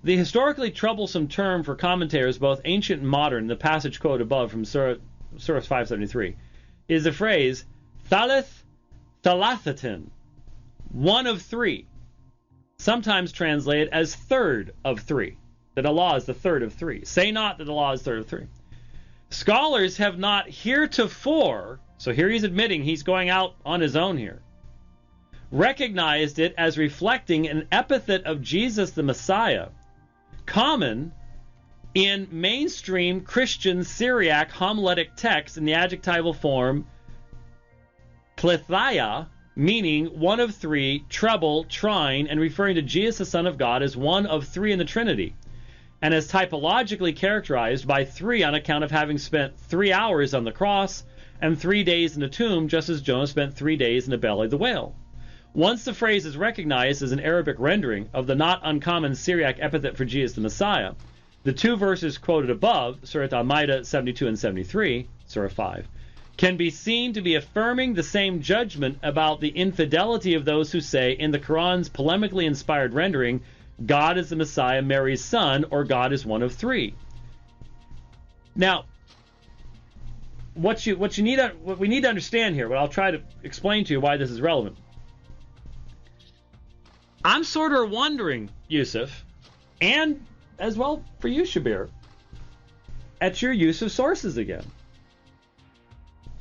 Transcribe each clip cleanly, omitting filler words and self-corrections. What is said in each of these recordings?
The historically troublesome term for commentators, both ancient and modern, the passage quoted above from Surah 573, is the phrase Thalith Thalathatin, one of three, sometimes translated as third of three, that Allah is the third of three. Say not that Allah is third of three. Scholars have not heretofore, so here he's admitting he's going out on his own here, recognized it as reflecting an epithet of Jesus the Messiah, common in mainstream Christian Syriac homiletic texts in the adjectival form plethia, meaning one of three, treble, trine, and referring to Jesus the Son of God as one of three in the Trinity, and is typologically characterized by three on account of having spent 3 hours on the cross and 3 days in the tomb, just as Jonah spent 3 days in the belly of the whale. Once the phrase is recognized as an Arabic rendering of the not uncommon Syriac epithet for Jesus the Messiah, the two verses quoted above, Surah Al-Ma'idah 72 and 73, Surah 5, can be seen to be affirming the same judgment about the infidelity of those who say in the Quran's polemically inspired rendering, God is the Messiah, Mary's son, or God is one of three. Now, what we need to understand here, what I'll try to explain to you why this is relevant. I'm sort of wondering, Yusuf, and as well for you, Shabir, at your use of sources again.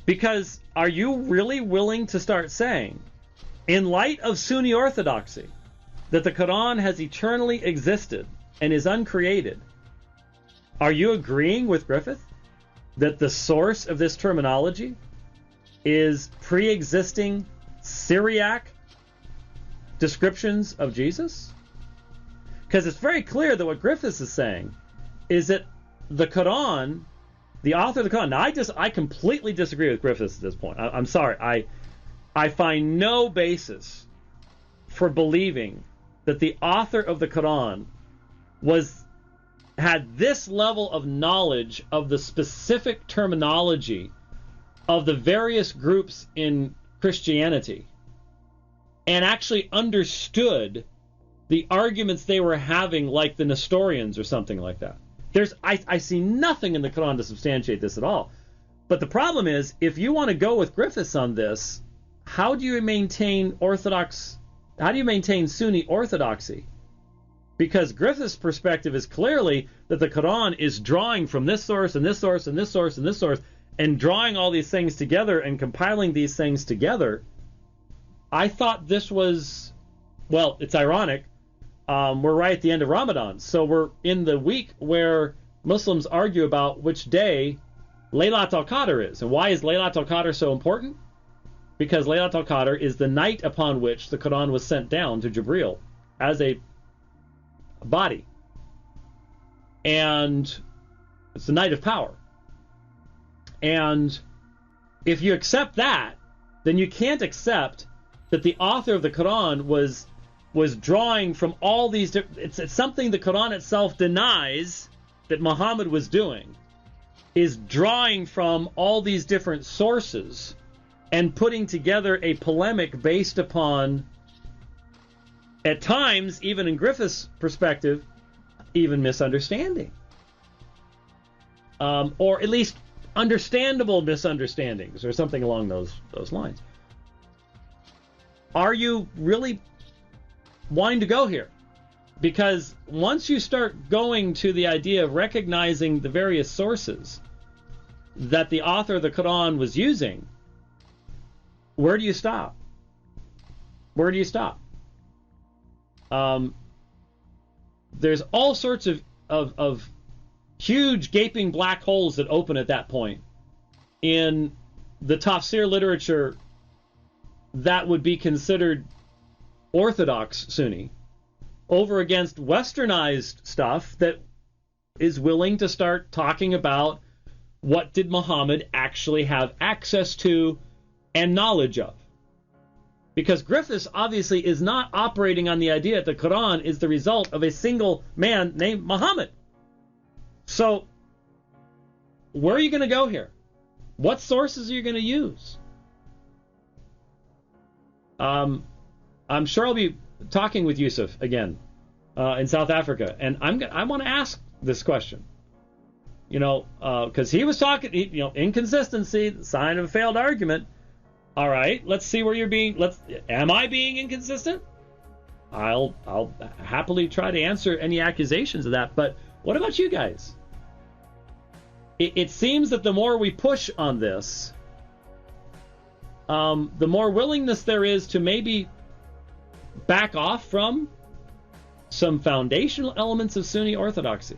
Because are you really willing to start saying, in light of Sunni orthodoxy, that the Quran has eternally existed and is uncreated, are you agreeing with Griffith that the source of this terminology is pre-existing Syriac descriptions of Jesus? Because it's very clear that what Griffiths is saying is that the Quran, the author of the Quran, now I completely disagree with Griffiths at this point. I'm sorry. I find no basis for believing that the author of the Quran had this level of knowledge of the specific terminology of the various groups in Christianity and actually understood the arguments they were having, like the Nestorians or something like that. I see nothing in the Quran to substantiate this at all. But the problem is, if you want to go with Griffiths on this, how do you maintain Sunni orthodoxy? Because Griffiths' perspective is clearly that the Quran is drawing from this source and this source and this source and this source, and drawing all these things together and compiling these things together. I thought this was, well, it's ironic. We're right at the end of Ramadan, so we're in the week where Muslims argue about which day Laylat al-Qadr is. And why is Laylat al-Qadr so important? Because Laylat al-Qadr is the night upon which the Quran was sent down to Jibreel as a body. And it's the night of power. And if you accept that, then you can't accept that the author of the Quran was drawing from all these different... It's something the Quran itself denies that Muhammad was doing, is drawing from all these different sources and putting together a polemic based upon, at times, even in Griffith's perspective, even misunderstanding. Or at least understandable misunderstandings or something along those lines. Are you really wanting to go here? Because once you start going to the idea of recognizing the various sources that the author of the Quran was using, where do you stop? Where do you stop? There's all sorts of huge gaping black holes that open at that point in the tafsir literature that would be considered orthodox Sunni over against westernized stuff that is willing to start talking about what did Muhammad actually have access to and knowledge of. Because Griffiths obviously is not operating on the idea that the Quran is the result of a single man named Muhammad. So, where are you going to go here? What sources are you going to use? I'm sure I'll be talking with Yusuf again in South Africa, and I want to ask this question. Because he was talking, inconsistency, the sign of a failed argument. All right, let's see where you're being. Am I being inconsistent? I'll happily try to answer any accusations of that. But what about you guys? It seems that the more we push on this, the more willingness there is to maybe back off from some foundational elements of Sunni orthodoxy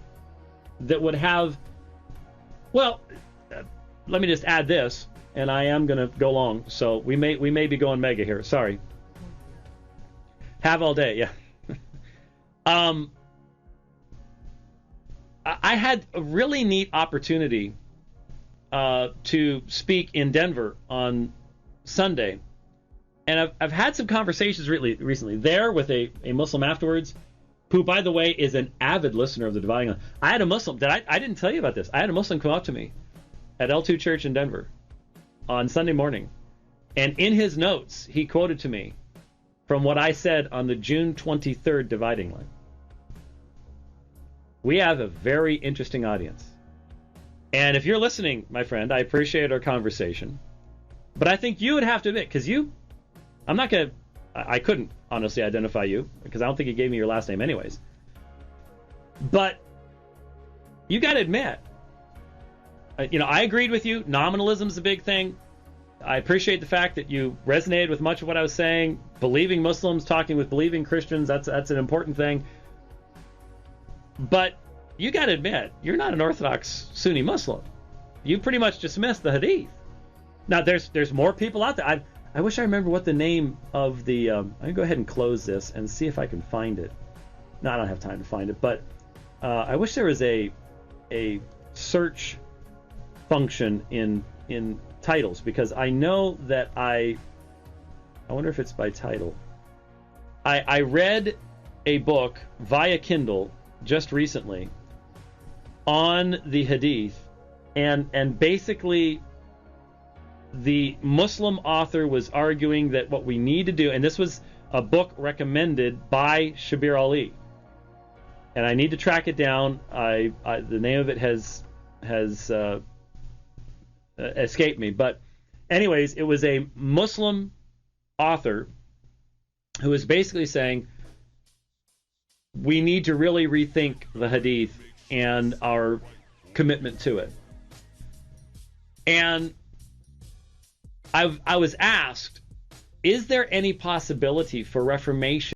that would have. Well, let me just add this, and I am going to go long, so we may be going mega here. Sorry. Have all day, yeah. I had a really neat opportunity to speak in Denver on Sunday, and I've had some conversations recently there with a Muslim afterwards, who, by the way, is an avid listener of the Dividing Line. I had a Muslim, I didn't tell you about this. I had a Muslim come up to me at L2 Church in Denver on Sunday morning, and in his notes, he quoted to me from what I said on the June 23rd Dividing Line. We have a very interesting audience. And if you're listening, my friend, I appreciate our conversation. But I think you would have to admit, because I couldn't honestly identify you, because I don't think you gave me your last name anyways. But you got to admit, I agreed with you. Nominalism is a big thing. I appreciate the fact that you resonated with much of what I was saying. Believing Muslims, talking with believing Christians, that's an important thing. But you got to admit, you're not an Orthodox Sunni Muslim. You pretty much dismiss the Hadith. Now, there's more people out there. I wish I remember what the name of the. I'm gonna go ahead and close this and see if I can find it. No, I don't have time to find it, but I wish there was a search function in titles, because I know that I wonder if it's by title. I read a book via Kindle just recently on the Hadith, and basically the Muslim author was arguing that what we need to do, and this was a book recommended by Shabir Ali, and I need to track it down. The name of it has escaped me, but anyways, it was a Muslim author who was basically saying we need to really rethink the Hadith and our commitment to it. And I was asked, is there any possibility for Reformation